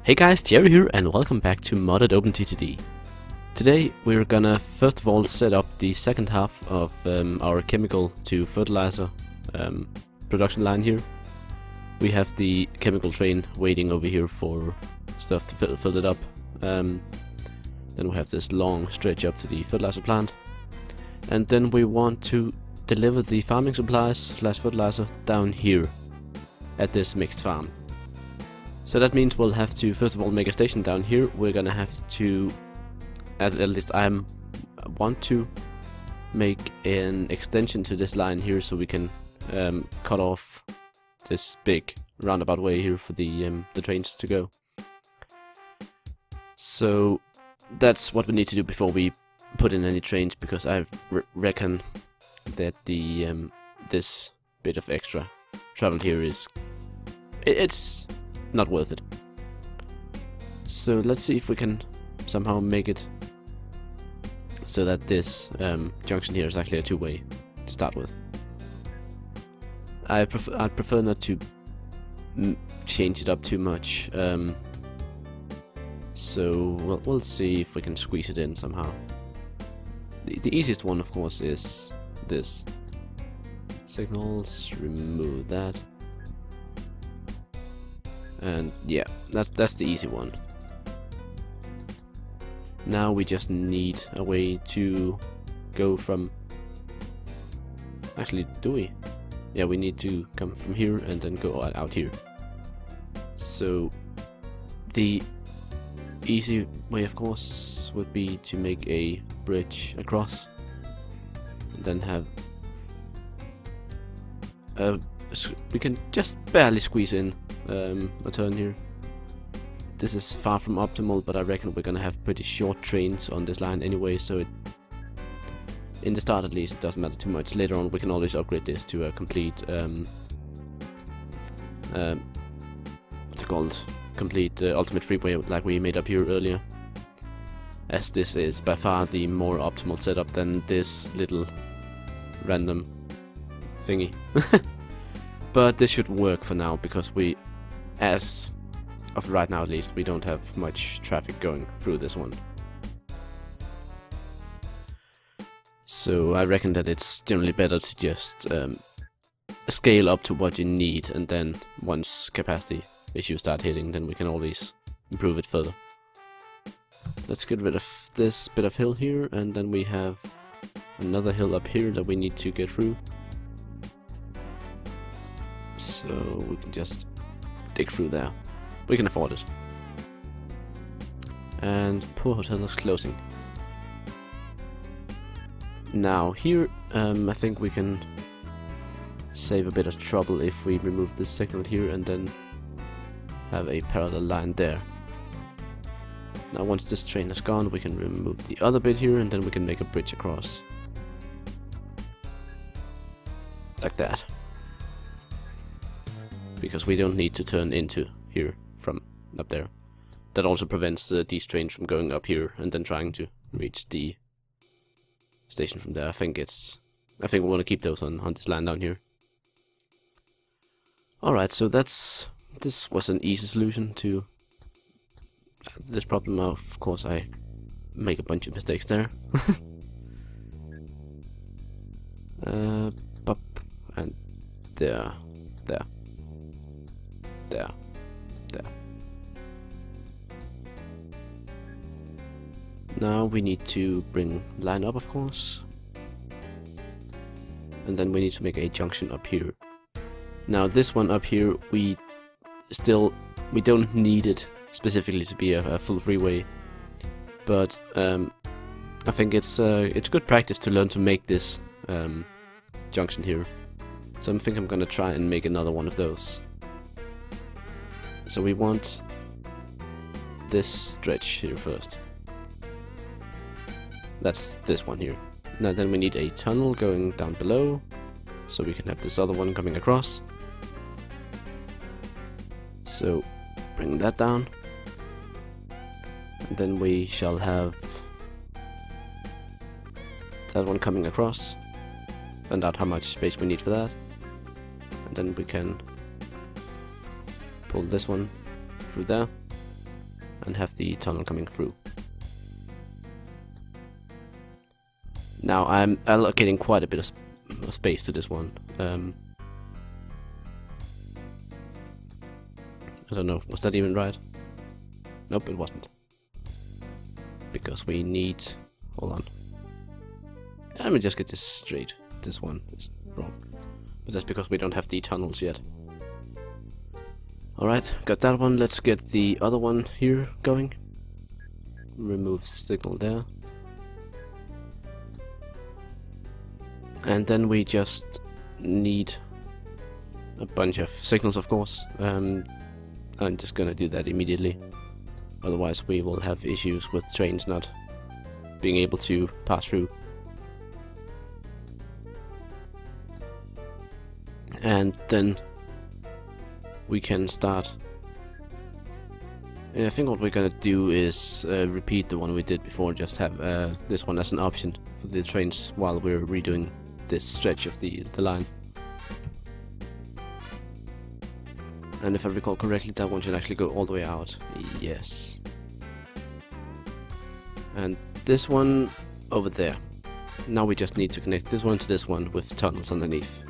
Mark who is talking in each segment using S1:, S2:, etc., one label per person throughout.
S1: Hey guys, Jerry here and welcome back to modded OpenTTD. Today we're gonna first of all set up the second half of our chemical to fertilizer production line here. We have the chemical train waiting over here for stuff to fill it up. Then we have this long stretch up to the fertilizer plant. And then we want to deliver the farming supplies slash fertilizer down here at this mixed farm. So that means we'll have to first of all make a station down here. We're gonna have to, at least I want to make an extension to this line here so we can cut off this big roundabout way here for the trains to go. So that's what we need to do before we put in any trains, because I reckon that the this bit of extra travel here is it's not worth it. So let's see if we can somehow make it so that this junction here is actually a two-way to start with. I'd prefer not to change it up too much. So we'll see if we can squeeze it in somehow. The easiest one, of course, is this. Signals, remove that. And yeah, that's the easy one. Now we just need a way to go from... Actually, do we? Yeah, we need to come from here and then go out here. So the easy way, of course, would be to make a bridge across and then have we can just barely squeeze in a turn here. This is far from optimal, but I reckon we're gonna have pretty short trains on this line anyway, so it, in the start at least, it doesn't matter too much. Later on we can always upgrade this to a complete what's it called? Complete ultimate freeway like we made up here earlier, as this is by far the more optimal setup than this little random thingy. But this should work for now, because we, as of right now at least, we don't have much traffic going through this one. So I reckon that it's generally better to just scale up to what you need, and then once capacity issues start hitting, then we can always improve it further. Let's get rid of this bit of hill here, and then we have another hill up here that we need to get through. So we can just dig through there. We can afford it. And poor hotel is closing. Now here, I think we can save a bit of trouble if we remove this signal here and then have a parallel line there. Now once this train is gone, we can remove the other bit here, and then we can make a bridge across. Like that. Because we don't need to turn into here from up there. That also prevents these trains from going up here and then trying to reach the station from there. I think we want to keep those on this line down here. Alright, so this was an easy solution to this problem. Of course I make a bunch of mistakes there. Pop, and there. Now we need to bring line up, of course, and then we need to make a junction up here. Now this one up here, we don't need it specifically to be a full freeway, but I think it's good practice to learn to make this junction here. So I think I'm gonna try and make another one of those. So we want this stretch here first. That's this one here. Now then we need a tunnel going down below, so we can have this other one coming across. So bring that down. And then we shall have that one coming across. Find out how much space we need for that. And then we can pull this one through there. and have the tunnel coming through. Now I'm allocating quite a bit of space to this one. I don't know, was that even right? Nope, it wasn't. Because we need... hold on. Let me just get this straight. This one is wrong. But that's because we don't have the tunnels yet. Alright, got that one. Let's get the other one here going. Remove signal there. And then we just need a bunch of signals, of course. I'm just gonna do that immediately. Otherwise we will have issues with trains not being able to pass through. And then we can start. I think what we're gonna do is repeat the one we did before, just have this one as an option for the trains while we're redoing this stretch of the line. And if I recall correctly, that one should actually go all the way out. Yes. And this one over there. Now we just need to connect this one to this one with tunnels underneath.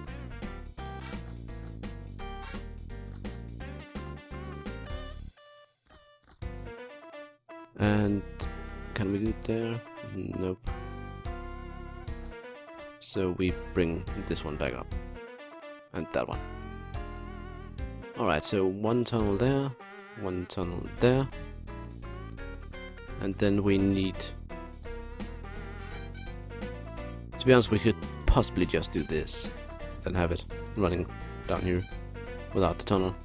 S1: And can we do it there? Nope. So we bring this one back up. And that one. Alright, so one tunnel there, one tunnel there. And then we need... to be honest, we could possibly just do this and have it running down here without the tunnel.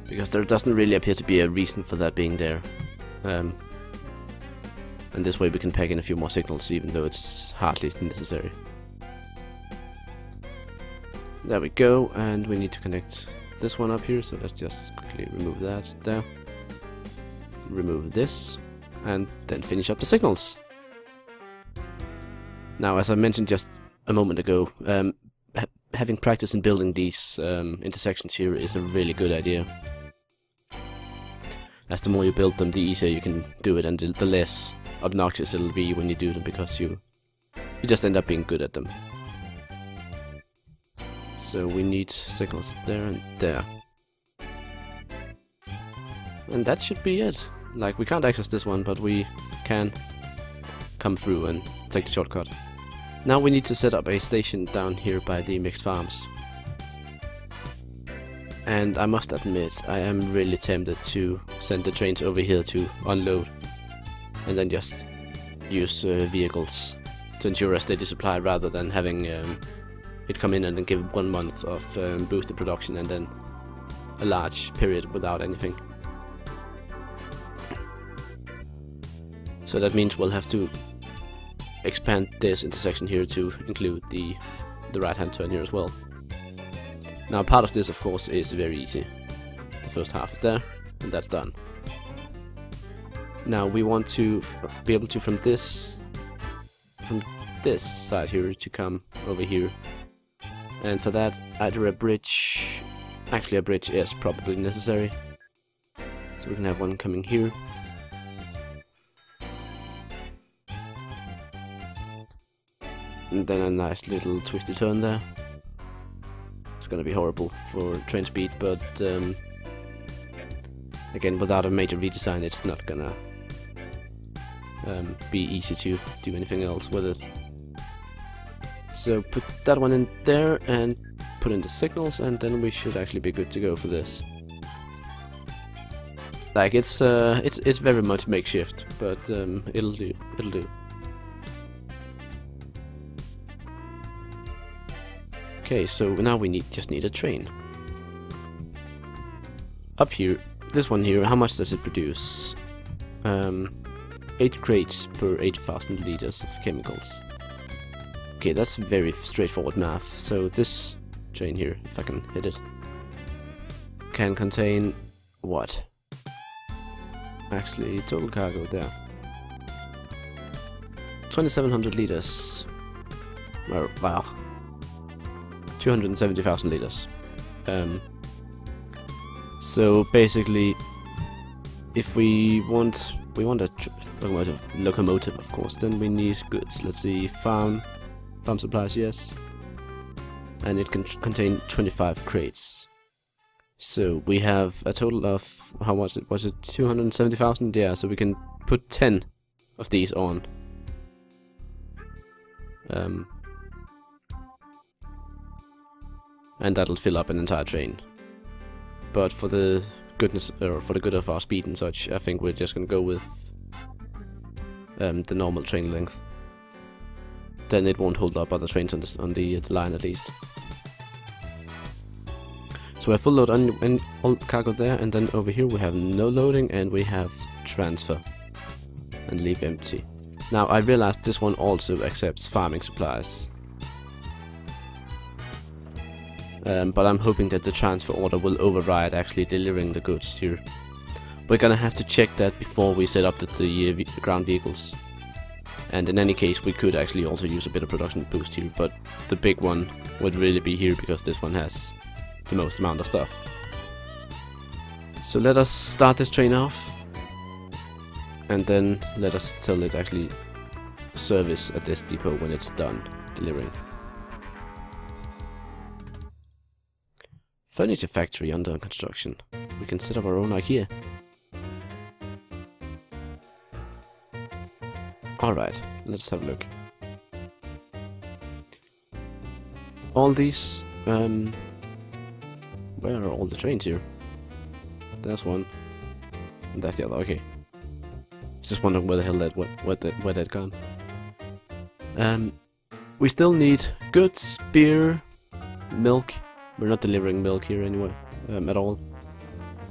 S1: Because there doesn't really appear to be a reason for that being there. And this way we can pack in a few more signals, even though it's hardly necessary. There we go, and we need to connect this one up here, so let's just quickly remove that there. Remove this, and then finish up the signals. Now, as I mentioned just a moment ago, having practice in building these intersections here is a really good idea. As the more you build them, the easier you can do it, and the less obnoxious it'll be when you do them, because you just end up being good at them. So we need signals there and there. And that should be it. Like, we can't access this one, but we can come through and take the shortcut. Now we need to set up a station down here by the mixed farms. And I must admit, I am really tempted to send the trains over here to unload. And then just use vehicles to ensure a steady supply, rather than having it come in and then give 1 month of boosted production and then a large period without anything. So that means we'll have to expand this intersection here to include the right hand turn here as well. Now, part of this, of course, is very easy. The first half is there, and that's done. Now we want to be able to from this side here to come over here, and for that either a bridge, actually a bridge is probably necessary. So we can have one coming here. And then a nice little twisty turn there. It's gonna be horrible for train speed, but again, without a major redesign, it's not gonna be easy to do anything else with it. So put that one in there and put in the signals, and then we should actually be good to go for this. Like, it's very much makeshift, but it'll do. It'll do. Okay, so now we just need a train. Up here, this one here, how much does it produce? 8 crates per 8,000 liters of chemicals. Okay, that's very straightforward math. So this train here, if I can hit it, can contain what? Actually, total cargo there. 2,700 liters. Wow. 270,000 liters. So basically, if we want a locomotive, of course, then we need goods. Let's see, farm supplies, yes. And it can contain 25 crates. So we have a total of, how much was it 270,000? Yeah, so we can put 10 of these on. And that'll fill up an entire train. But for the goodness, or for the good of our speed and such, I think we're just gonna go with the normal train length. Then it won't hold up other trains on the line at least. So we have full load on all cargo there, and then over here we have no loading and we have transfer and leave empty. Now I realized this one also accepts farming supplies. But I'm hoping that the transfer order will override actually delivering the goods here. We're gonna have to check that before we set up the ground vehicles. And in any case, we could actually also use a bit of production boost here, but the big one would really be here because this one has the most amount of stuff. So let us start this train off, and then let us tell it actually service at this depot when it's done delivering. Furniture factory under construction. We can set up our own IKEA. Alright, let's have a look. All these, where are all the trains here? There's one, and that's the other, okay. Just wondering where the hell where that gone. We still need goods, beer, milk. We're not delivering milk here anyway, at all.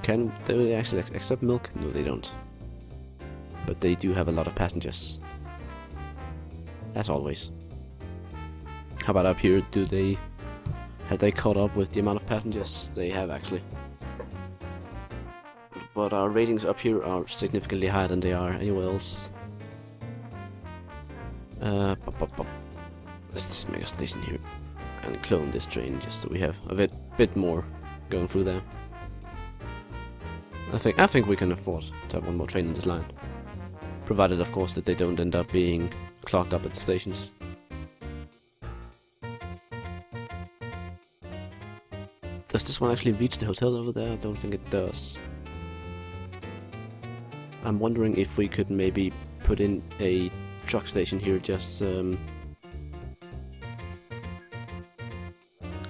S1: Do they actually accept milk? No, they don't. But they do have a lot of passengers. As always. How about up here? Have they caught up with the amount of passengers? They have actually. But our ratings up here are significantly higher than they are anywhere else. Let's just make a station here and clone this train just so we have a bit more going through there. I think we can afford to have one more train in this line, provided of course that they don't end up being clogged up at the stations. Does this one actually reach the hotel over there? I don't think it does. I'm wondering if we could maybe put in a truck station here, just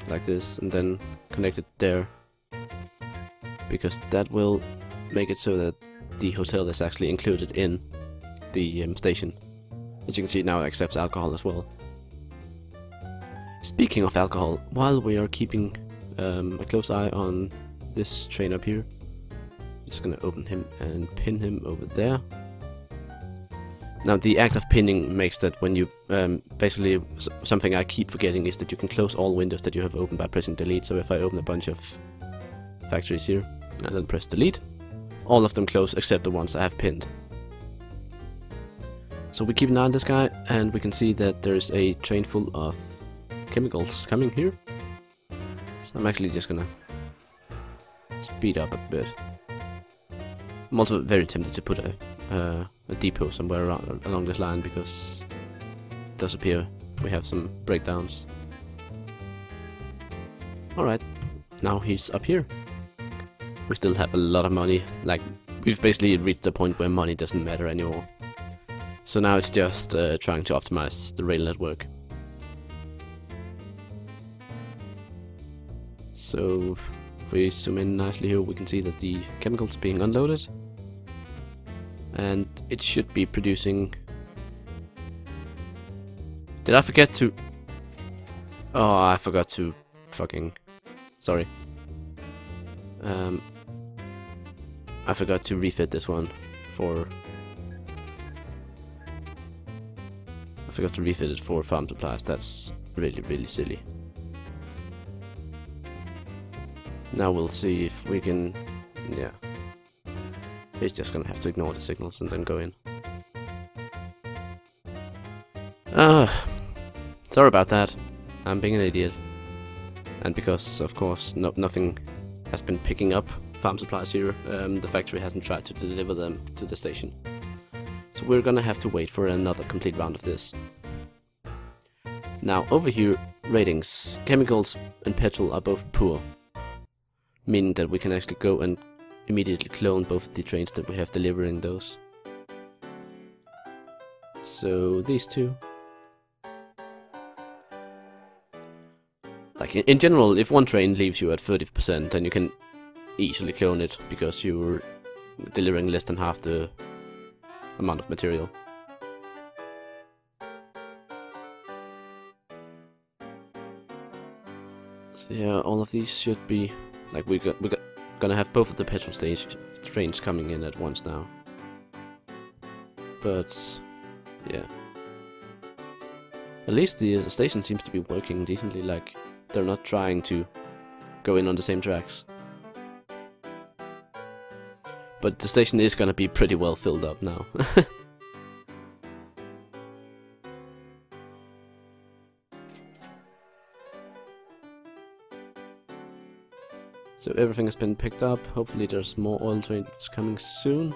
S1: like this, and then connect it there, because that will make it so that the hotel is actually included in the station. As you can see, now it accepts alcohol as well. Speaking of alcohol, while we are keeping a close eye on this train up here, just gonna open him and pin him over there. Now the act of pinning makes that when you basically, something I keep forgetting is that you can close all windows that you have opened by pressing delete. So if I open a bunch of factories here and then press delete, all of them close except the ones I have pinned. So we keep an eye on this guy, and we can see that there's a train full of chemicals coming here. So I'm actually just gonna speed up a bit. I'm also very tempted to put a depot somewhere along this line, because it does appear we have some breakdowns. Alright, now he's up here. We still have a lot of money, like we've basically reached the point where money doesn't matter anymore. So now it's just trying to optimize the rail network. So if we zoom in nicely here, we can see that the chemicals are being unloaded. And it should be producing... Did I forget to... Oh, I forgot to fucking... Sorry. I forgot to refit this one for... I forgot to refit it for farm supplies. That's really, really silly. Now we'll see if we can... Yeah. He's just gonna have to ignore the signals and then go in. Sorry about that. I'm being an idiot. And because, of course, nothing has been picking up farm supplies here. The factory hasn't tried to deliver them to the station. So we're gonna have to wait for another complete round of this. Now over here, ratings. Chemicals and petrol are both poor. Meaning that we can actually go and immediately clone both of the trains that we have delivering those. So these two. Like in general, if one train leaves you at 30%, then you can easily clone it because you're delivering less than half the amount of material. So yeah, all of these should be like we're gonna have both of the petrol trains coming in at once now. But yeah, at least the station seems to be working decently. Like they're not trying to go in on the same tracks. But the station is gonna be pretty well filled up now. So everything has been picked up. Hopefully there's more oil trains coming soon.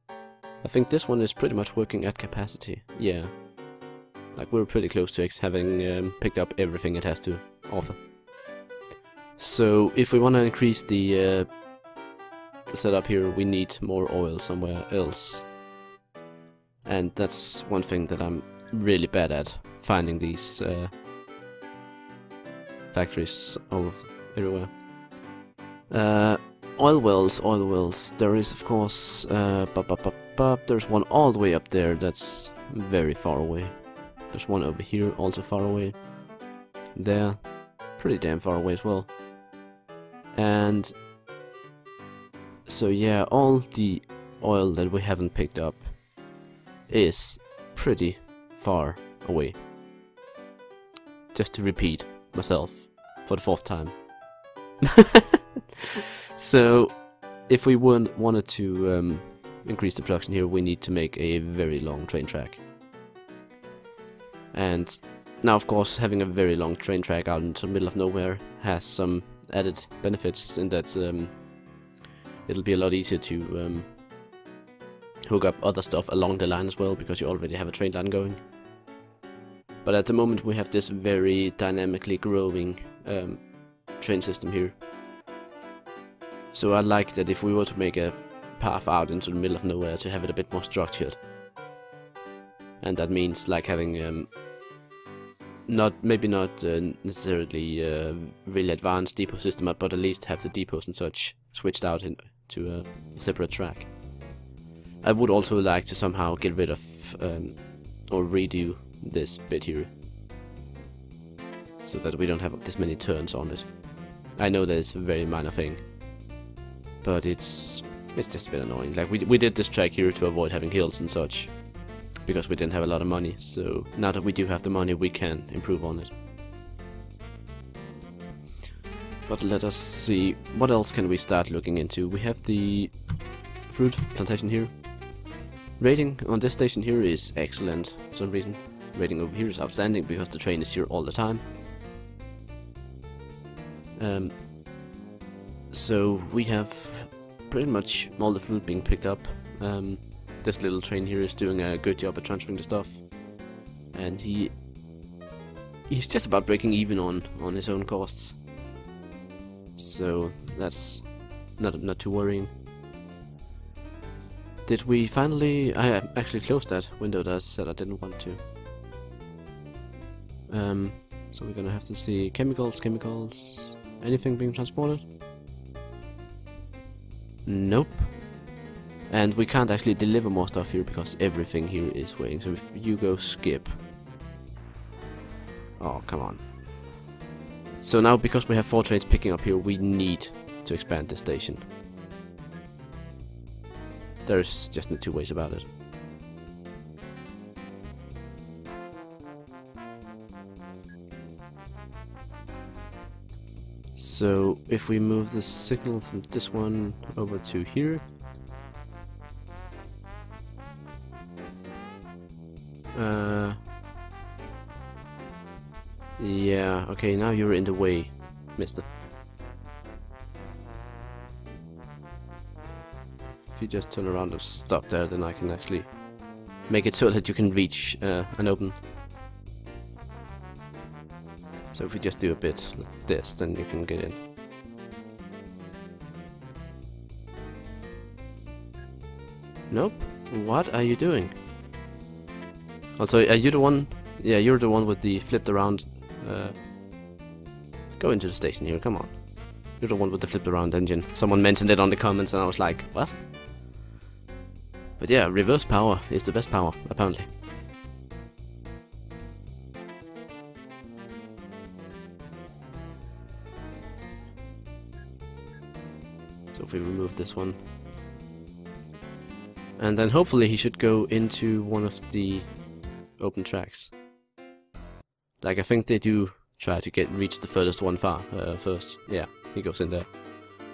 S1: I think this one is pretty much working at capacity. Yeah. Like we're pretty close to having picked up everything it has to offer. So if we want to increase the setup here, we need more oil somewhere else. And that's one thing that I'm really bad at, finding these factories everywhere. Oil wells. There is, of course, there's one all the way up there that's very far away. There's one over here, also far away. There, pretty damn far away as well. And so yeah, all the oil that we haven't picked up is pretty far away. Just to repeat myself for the 4th time. So if we wanted to increase the production here, we need to make a very long train track. And now, of course, having a very long train track out into the middle of nowhere has some added benefits in that it'll be a lot easier to hook up other stuff along the line as well, because you already have a train line going. But at the moment we have this very dynamically growing train system here. So I like that if we were to make a path out into the middle of nowhere, to have it a bit more structured. And that means like having maybe not necessarily really advanced depot system, but at least have the depots and such switched out into a separate track. I would also like to somehow get rid of or redo this bit here, so that we don't have this many turns on it. I know that it's a very minor thing, but it's just a bit annoying. Like we did this track here to avoid having hills and such, because we didn't have a lot of money. So now that we do have the money, we can improve on it. But let us see, what else can we start looking into? We have the fruit plantation here. Rating on this station here is excellent for some reason. Rating over here is outstanding because the train is here all the time. So we have pretty much all the fruit being picked up. This little train here is doing a good job at transferring the stuff, and he's just about breaking even on his own costs. So that's not too worrying. Did we finally? I actually closed that window that I said I didn't want to. So we're gonna have to see chemicals. Anything being transported? Nope. And we can't actually deliver more stuff here because everything here is waiting. So if you go skip. Oh, come on. So now, because we have 4 trains picking up here, we need to expand this station. There's just no 2 ways about it. So if we move the signal from this one over to here. Yeah, okay, now you're in the way, mister. you just turn around and stop there, then I can actually make it so that you can reach an open. So if we just do a bit like this, then you can get in. Nope. What are you doing? Also, are you the one? Yeah, you're the one with the flipped around. Go into the station here, come on. You're the one with the flipped around engine. Someone mentioned it on the comments and I was like, what? But yeah, reverse power is the best power, apparently. So if we remove this one. And then hopefully he should go into one of the open tracks. Like I think they do try to reach the furthest one first. Yeah, he goes in there.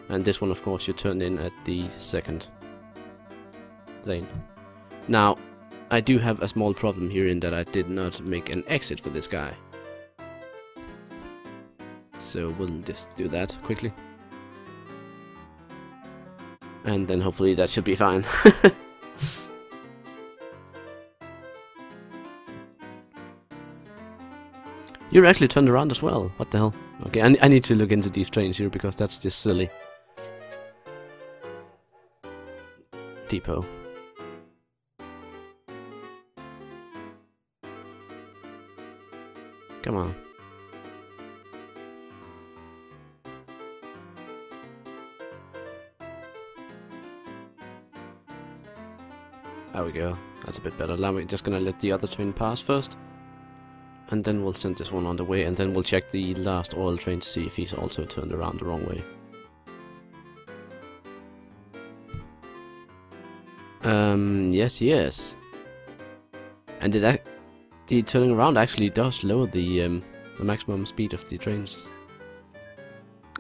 S1: And this one of course should turn in at the second lane. Now, I do have a small problem here in that I did not make an exit for this guy. So we'll just do that quickly. And then hopefully that should be fine. You're actually turned around as well. What the hell? Okay, I need to look into these trains here because that's just silly. Depot. Come on. There we go. That's a bit better. Now we're just gonna let the other train pass first. And then we'll send this one on the way, and then we'll check the last oil train to see if he's also turned around the wrong way. Yes, he is. And the turning around actually does lower the maximum speed of the trains,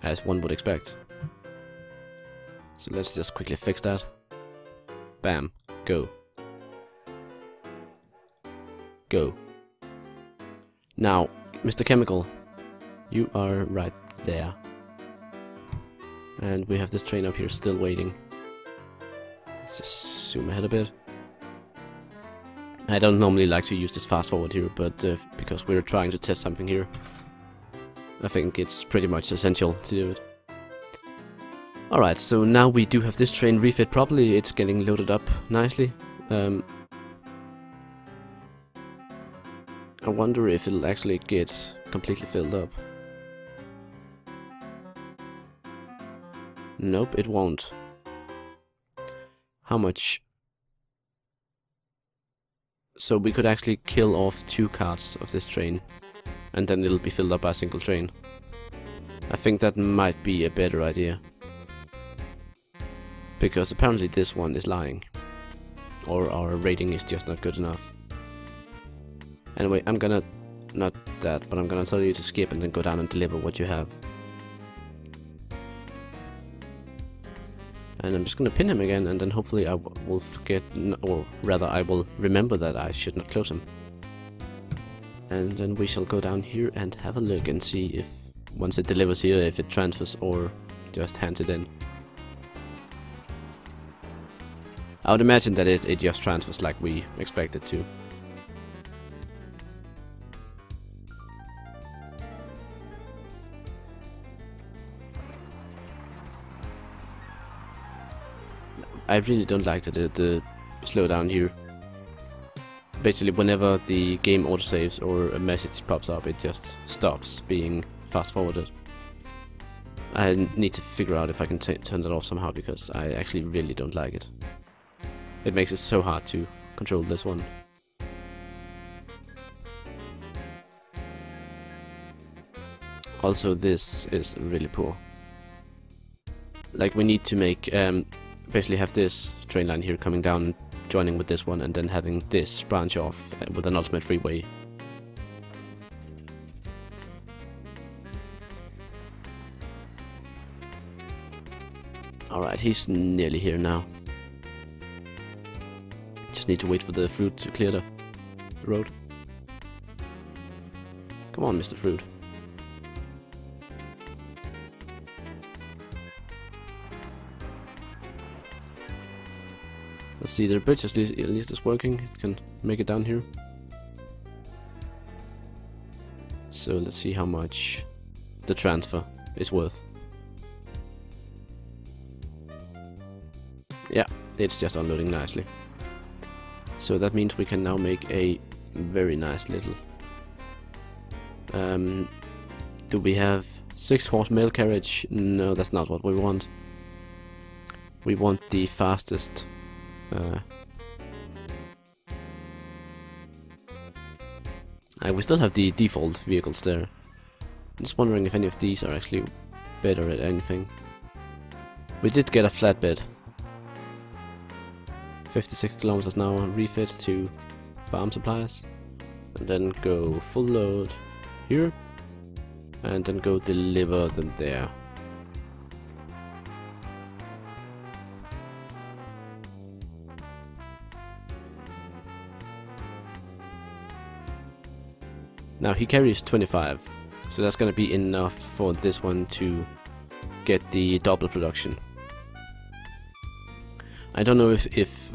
S1: as one would expect. So let's just quickly fix that. Bam. Go. Go. Now, Mr. Chemical, you are right there. And we have this train up here still waiting. Let's just zoom ahead a bit. I don't normally like to use this fast forward here, but because we're trying to test something here, I think it's pretty much essential to do it. Alright, so now we do have this train refit properly. It's getting loaded up nicely. I wonder if it'll actually get completely filled up. Nope, it won't. How much? So we could actually kill off 2 carts of this train, and then it'll be filled up by a single train. I think that might be a better idea. Because apparently this one is lying. Or our rating is just not good enough. Anyway, I'm gonna, not that, but I'm gonna tell you to skip and then go down and deliver what you have. And I'm just gonna pin him again, and then hopefully I will forget, or rather I will remember that I should not close him. And then we shall go down here and have a look and see if, once it delivers here, if it transfers or just hands it in. I would imagine that it just transfers like we expect it to. I really don't like the slowdown here. Basically, whenever the game autosaves or a message pops up, it just stops being fast forwarded. I need to figure out if I can turn that off somehow, because I actually really don't like it. It makes it so hard to control this one. Also, this is really poor. Like, we need to make basically have this train line here coming down, joining with this one, and then having this branch off with an ultimate freeway. Alright, he's nearly here now. Just need to wait for the fruit to clear the road. Come on, Mr. Fruit. Let's see, the bridge at least is working. It can make it down here. So let's see how much the transfer is worth. Yeah, it's just unloading nicely. So that means we can now make a very nice little... do we have 6-horse mail carriage? No, that's not what we want. We want the fastest... we still have the default vehicles there. I'm just wondering if any of these are actually better at anything. We did get a flatbed. 56 kilometers an hour refit to farm supplies. And then go full load here. And then go deliver them there. Now he carries 25, so that's gonna be enough for this one to get the double production. I don't know if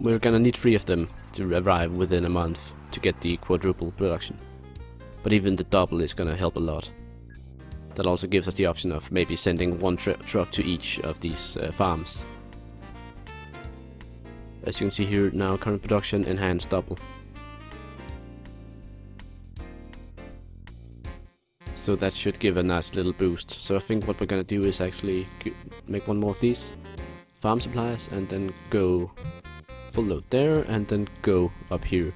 S1: we're gonna need 3 of them to arrive within a month to get the quadruple production. But even the double is gonna help a lot. That also gives us the option of maybe sending one truck to each of these farms. As you can see here now, current production enhanced double. So that should give a nice little boost. So I think what we're gonna do is actually make one more of these farm supplies and then go full load there and then go up here.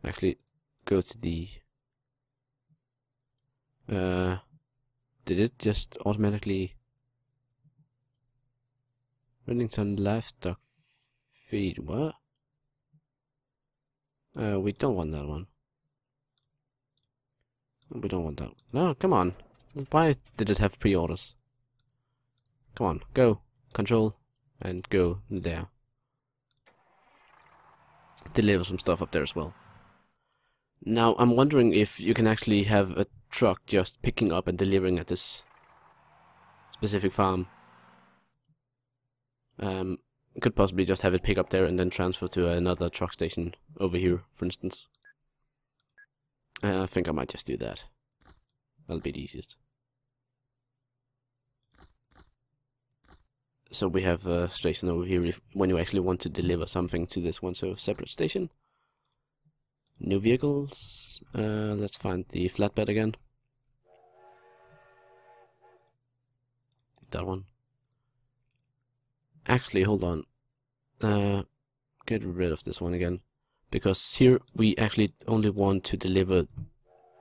S1: Actually go to the... did it just automatically... Remington livestock feed, what? We don't want that one. We don't want that. No, come on. Why did it have pre-orders? Come on, go. Control. And go there. Deliver some stuff up there as well. Now, I'm wondering if you can actually have a truck just picking up and delivering at this specific farm. Could possibly just have it pick up there and then transfer to another truck station over here, for instance. I think I might just do that. That'll be the easiest. So we have a station over here when you actually want to deliver something to this one, so separate station. New vehicles. Let's find the flatbed again. That one. Actually, hold on. Get rid of this one again. Because here we actually only want to deliver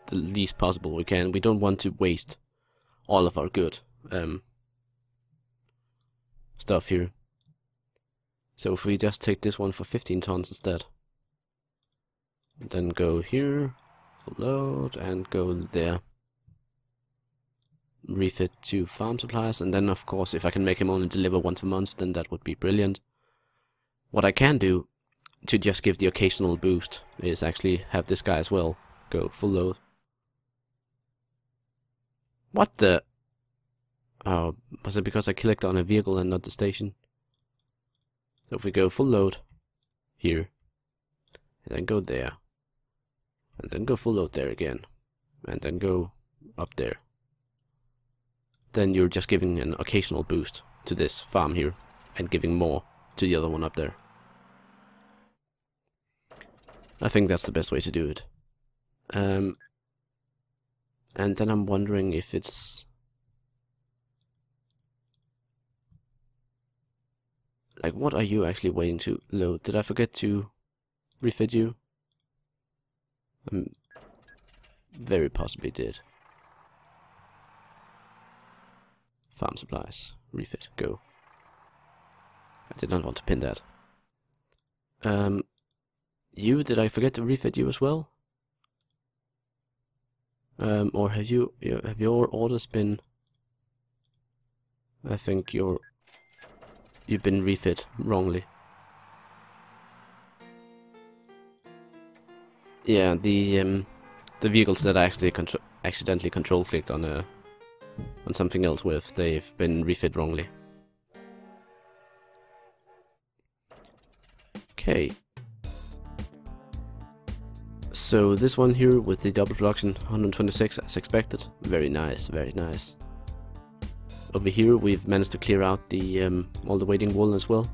S1: the least possible we can. We don't want to waste all of our good stuff here. So if we just take this one for 15 tons instead. And then go here, full load, and go there. Refit to farm supplies, and then of course if I can make him only deliver once a month, then that would be brilliant. What I can do to just give the occasional boost is actually have this guy as well go full load. What the? Oh, was it because I clicked on a vehicle and not the station? So if we go full load here, and then go there, and then go full load there again, and then go up there, then you're just giving an occasional boost to this farm here, and giving more to the other one up there. I think that's the best way to do it. And then I'm wondering if it's... like, what are you actually waiting to load? Did I forget to refit you? Very possibly did. Farm supplies. Refit. Go. I did not want to pin that. You, did I forget to refit you as well? Or have your orders been... I think you've been refit wrongly. Yeah, the vehicles that I actually accidentally control clicked on something else with, they've been refit wrongly. Okay. So this one here with the double production 126 as expected. Very nice, very nice. Over here we've managed to clear out the all the waiting wool as well.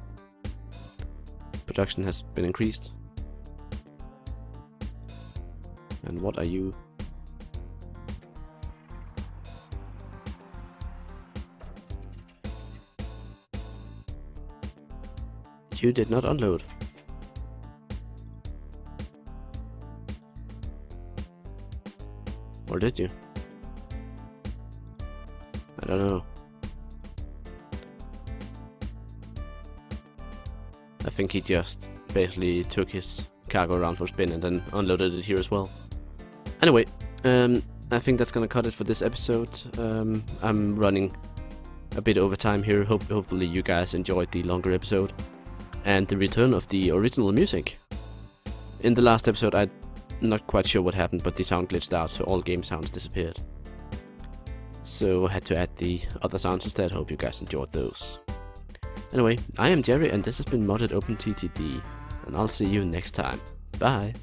S1: Production has been increased. And what are you? You did not unload. Or did you? I don't know. I think he just basically took his cargo around for a spin and then unloaded it here as well. Anyway, I think that's gonna cut it for this episode. I'm running a bit over time here. Hopefully you guys enjoyed the longer episode and the return of the original music. In the last episode I'm not quite sure what happened, but the sound glitched out, so all game sounds disappeared. So I had to add the other sounds instead. Hope you guys enjoyed those. Anyway, I am Jerry and this has been Modded OpenTTD, and I'll see you next time. Bye!